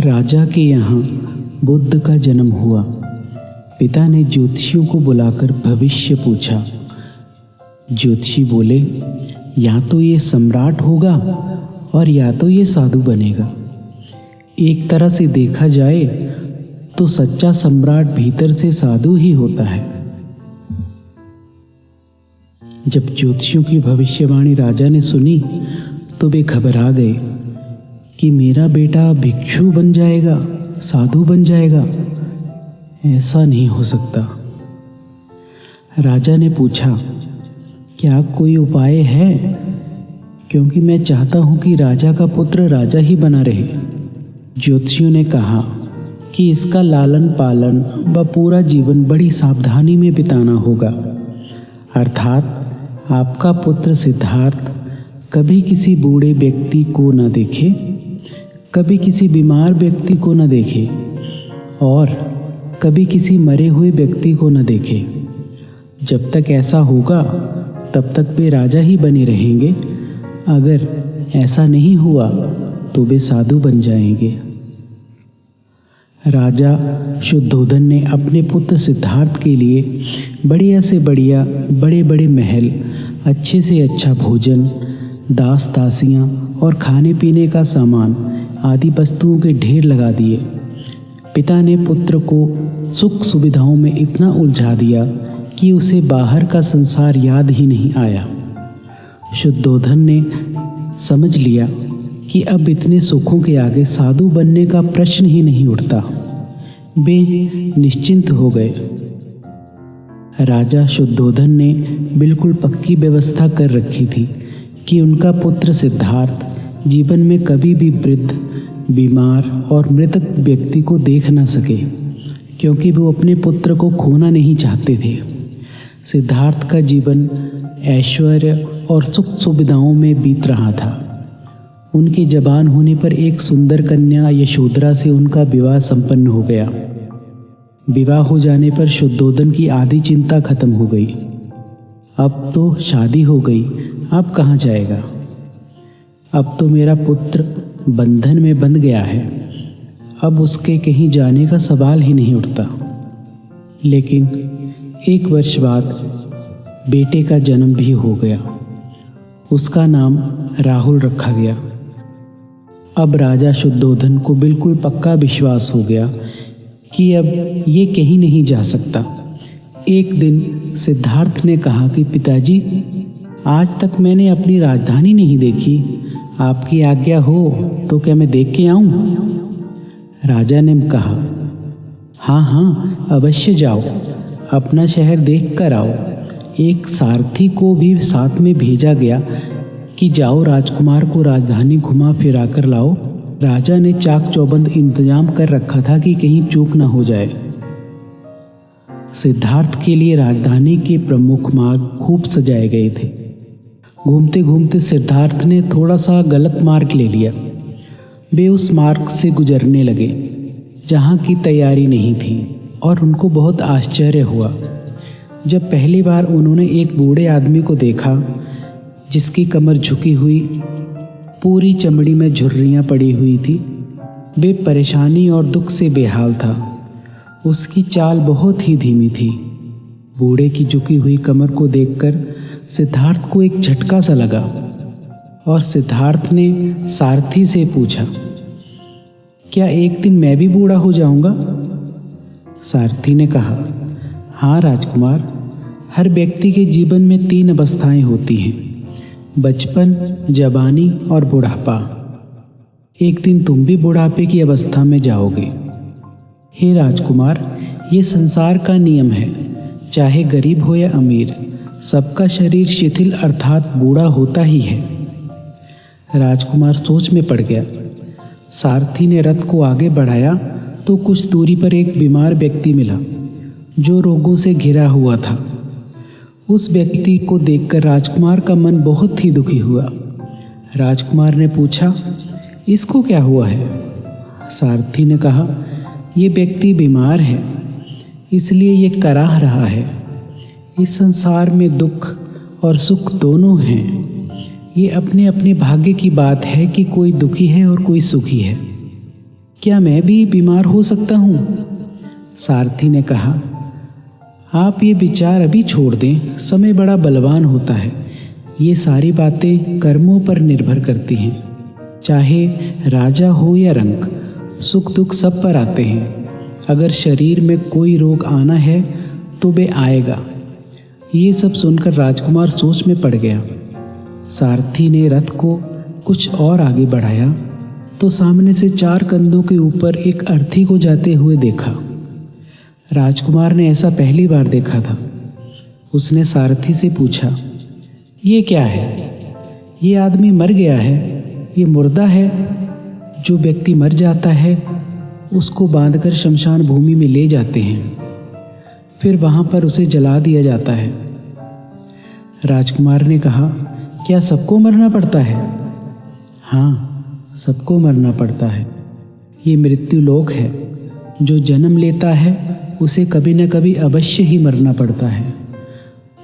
राजा के यहाँ बुद्ध का जन्म हुआ। पिता ने ज्योतिषियों को बुलाकर भविष्य पूछा। ज्योतिषी बोले, या तो ये सम्राट होगा और या तो ये साधु बनेगा। एक तरह से देखा जाए तो सच्चा सम्राट भीतर से साधु ही होता है। जब ज्योतिषियों की भविष्यवाणी राजा ने सुनी तो वे घबरा गए कि मेरा बेटा भिक्षु बन जाएगा, साधु बन जाएगा। ऐसा नहीं हो सकता। राजा ने पूछा, क्या कोई उपाय है? क्योंकि मैं चाहता हूं कि राजा का पुत्र राजा ही बना रहे। ज्योतिषियों ने कहा कि इसका लालन पालन व पूरा जीवन बड़ी सावधानी में बिताना होगा। अर्थात आपका पुत्र सिद्धार्थ कभी किसी बूढ़े व्यक्ति को न देखे, कभी किसी बीमार व्यक्ति को न देखे और कभी किसी मरे हुए व्यक्ति को न देखे। जब तक ऐसा होगा तब तक वे राजा ही बने रहेंगे। अगर ऐसा नहीं हुआ तो वे साधु बन जाएंगे। राजा शुद्धोधन ने अपने पुत्र सिद्धार्थ के लिए बढ़िया से बढ़िया बड़े बड़े महल, अच्छे से अच्छा भोजन, दास दासियाँ और खाने पीने का सामान आदि वस्तुओं के ढेर लगा दिए। पिता ने पुत्र को सुख सुविधाओं में इतना उलझा दिया कि उसे बाहर का संसार याद ही नहीं आया। शुद्धोधन ने समझ लिया कि अब इतने सुखों के आगे साधु बनने का प्रश्न ही नहीं उठता। वे निश्चिंत हो गए। राजा शुद्धोधन ने बिल्कुल पक्की व्यवस्था कर रखी थी कि उनका पुत्र सिद्धार्थ जीवन में कभी भी वृद्ध, बीमार और मृतक व्यक्ति को देख न सके, क्योंकि वो अपने पुत्र को खोना नहीं चाहते थे। सिद्धार्थ का जीवन ऐश्वर्य और सुख सुविधाओं में बीत रहा था। उनके जवान होने पर एक सुंदर कन्या यशोधरा से उनका विवाह संपन्न हो गया। विवाह हो जाने पर शुद्धोधन की आधी चिंता खत्म हो गई। अब तो शादी हो गई, अब कहाँ जाएगा? अब तो मेरा पुत्र बंधन में बंध गया है, अब उसके कहीं जाने का सवाल ही नहीं उठता। लेकिन 1 वर्ष बाद बेटे का जन्म भी हो गया। उसका नाम राहुल रखा गया। अब राजा शुद्धोधन को बिल्कुल पक्का विश्वास हो गया कि अब ये कहीं नहीं जा सकता। एक दिन सिद्धार्थ ने कहा कि पिताजी, आज तक मैंने अपनी राजधानी नहीं देखी। आपकी आज्ञा हो तो क्या मैं देख के आऊं? राजा ने कहा, हाँ हाँ, अवश्य जाओ, अपना शहर देख कर आओ। एक सारथी को भी साथ में भेजा गया कि जाओ राजकुमार को राजधानी घुमा फिरा कर लाओ। राजा ने चाक चौबंद इंतजाम कर रखा था कि कहीं चूक न हो जाए। सिद्धार्थ के लिए राजधानी के प्रमुख मार्ग खूब सजाए गए थे। घूमते घूमते सिद्धार्थ ने थोड़ा सा गलत मार्ग ले लिया। वे उस मार्ग से गुजरने लगे जहाँ की तैयारी नहीं थी और उनको बहुत आश्चर्य हुआ जब पहली बार उन्होंने एक बूढ़े आदमी को देखा जिसकी कमर झुकी हुई, पूरी चमड़ी में झुर्रियाँ पड़ी हुई थी। वे परेशानी और दुख से बेहाल था। उसकी चाल बहुत ही धीमी थी। बूढ़े की झुकी हुई कमर को देखकर सिद्धार्थ को एक झटका सा लगा और सिद्धार्थ ने सारथी से पूछा, क्या एक दिन मैं भी बूढ़ा हो जाऊंगा? सारथी ने कहा, हाँ राजकुमार, हर व्यक्ति के जीवन में 3 अवस्थाएं होती हैं, बचपन, जवानी और बुढ़ापा। एक दिन तुम भी बुढ़ापे की अवस्था में जाओगे। हे राजकुमार, ये संसार का नियम है, चाहे गरीब हो या अमीर, सबका शरीर शिथिल अर्थात बूढ़ा होता ही है। राजकुमार सोच में पड़ गया। सारथी ने रथ को आगे बढ़ाया तो कुछ दूरी पर एक बीमार व्यक्ति मिला जो रोगों से घिरा हुआ था। उस व्यक्ति को देखकर राजकुमार का मन बहुत ही दुखी हुआ। राजकुमार ने पूछा, इसको क्या हुआ है? सारथी ने कहा, ये व्यक्ति बीमार है, इसलिए ये कराह रहा है। इस संसार में दुख और सुख दोनों हैं। ये अपने अपने भाग्य की बात है कि कोई दुखी है और कोई सुखी है। क्या मैं भी बीमार हो सकता हूँ? सारथी ने कहा, आप ये विचार अभी छोड़ दें, समय बड़ा बलवान होता है। ये सारी बातें कर्मों पर निर्भर करती हैं। चाहे राजा हो या रंक, सुख दुख सब पर आते हैं। अगर शरीर में कोई रोग आना है तो वे आएगा। ये सब सुनकर राजकुमार सोच में पड़ गया। सारथी ने रथ को कुछ और आगे बढ़ाया तो सामने से 4 कंधों के ऊपर एक अर्थी को जाते हुए देखा। राजकुमार ने ऐसा पहली बार देखा था। उसने सारथी से पूछा, ये क्या है? ये आदमी मर गया है, ये मुर्दा है। जो व्यक्ति मर जाता है उसको बांधकर शमशान भूमि में ले जाते हैं, फिर वहां पर उसे जला दिया जाता है। राजकुमार ने कहा, क्या सबको मरना पड़ता है? हाँ, सबको मरना पड़ता है। ये मृत्यु लोक है। जो जन्म लेता है उसे कभी न कभी अवश्य ही मरना पड़ता है।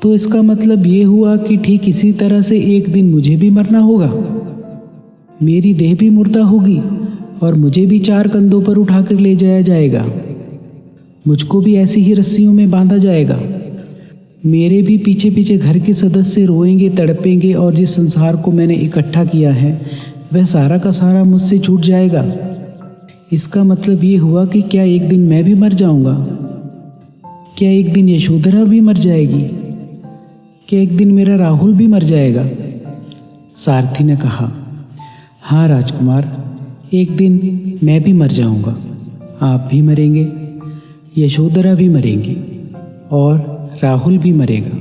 तो इसका मतलब ये हुआ कि ठीक इसी तरह से एक दिन मुझे भी मरना होगा। मेरी देह भी मुर्दा होगी और मुझे भी 4 कंधों पर उठाकर ले जाया जाएगा। मुझको भी ऐसी ही रस्सियों में बांधा जाएगा। मेरे भी पीछे पीछे घर के सदस्य रोएंगे, तड़पेंगे और जिस संसार को मैंने इकट्ठा किया है वह सारा का सारा मुझसे छूट जाएगा। इसका मतलब ये हुआ कि क्या एक दिन मैं भी मर जाऊंगा? क्या एक दिन यशोधरा भी मर जाएगी? क्या एक दिन मेरा राहुल भी मर जाएगा? सारथी ने कहा, हाँ राजकुमार, एक दिन मैं भी मर जाऊंगा। आप भी मरेंगे, यशोधरा भी मरेंगी और राहुल भी मरेगा,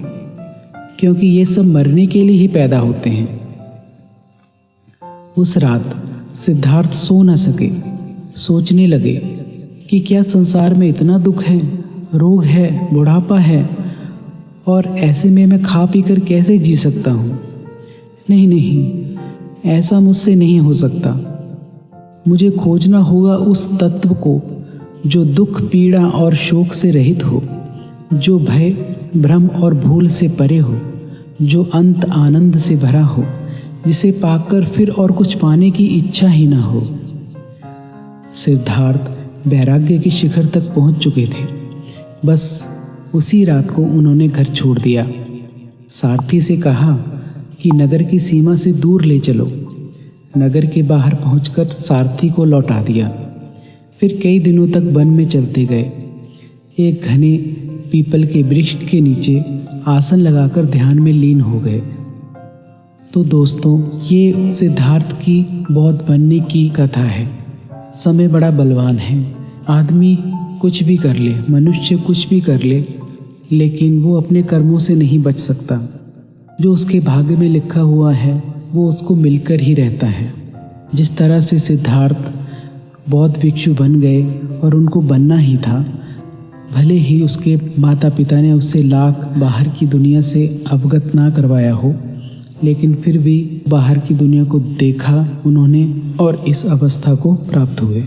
क्योंकि ये सब मरने के लिए ही पैदा होते हैं। उस रात सिद्धार्थ सो न सके। सोचने लगे कि क्या संसार में इतना दुख है, रोग है, बुढ़ापा है, और ऐसे में मैं खा पी कर कैसे जी सकता हूँ? नहीं नहीं, ऐसा मुझसे नहीं हो सकता। मुझे खोजना होगा उस तत्व को जो दुख, पीड़ा और शोक से रहित हो, जो भय, भ्रम और भूल से परे हो, जो अंत आनंद से भरा हो, जिसे पाकर फिर और कुछ पाने की इच्छा ही ना हो। सिद्धार्थ वैराग्य के शिखर तक पहुंच चुके थे। बस उसी रात को उन्होंने घर छोड़ दिया। सारथी से कहा कि नगर की सीमा से दूर ले चलो। नगर के बाहर पहुंचकर सारथी को लौटा दिया। फिर कई दिनों तक वन में चलते गए। एक घने पीपल के वृक्ष के नीचे आसन लगाकर ध्यान में लीन हो गए। तो दोस्तों, ये सिद्धार्थ की बौद्ध बनने की कथा है। समय बड़ा बलवान है। आदमी कुछ भी कर ले, मनुष्य कुछ भी कर ले, लेकिन वो अपने कर्मों से नहीं बच सकता। जो उसके भाग्य में लिखा हुआ है वो उसको मिलकर ही रहता है। जिस तरह से सिद्धार्थ बौद्ध भिक्षु बन गए और उनको बनना ही था, भले ही उसके माता पिता ने उससे लाख बाहर की दुनिया से अवगत ना करवाया हो, लेकिन फिर भी बाहर की दुनिया को देखा उन्होंने और इस अवस्था को प्राप्त हुए।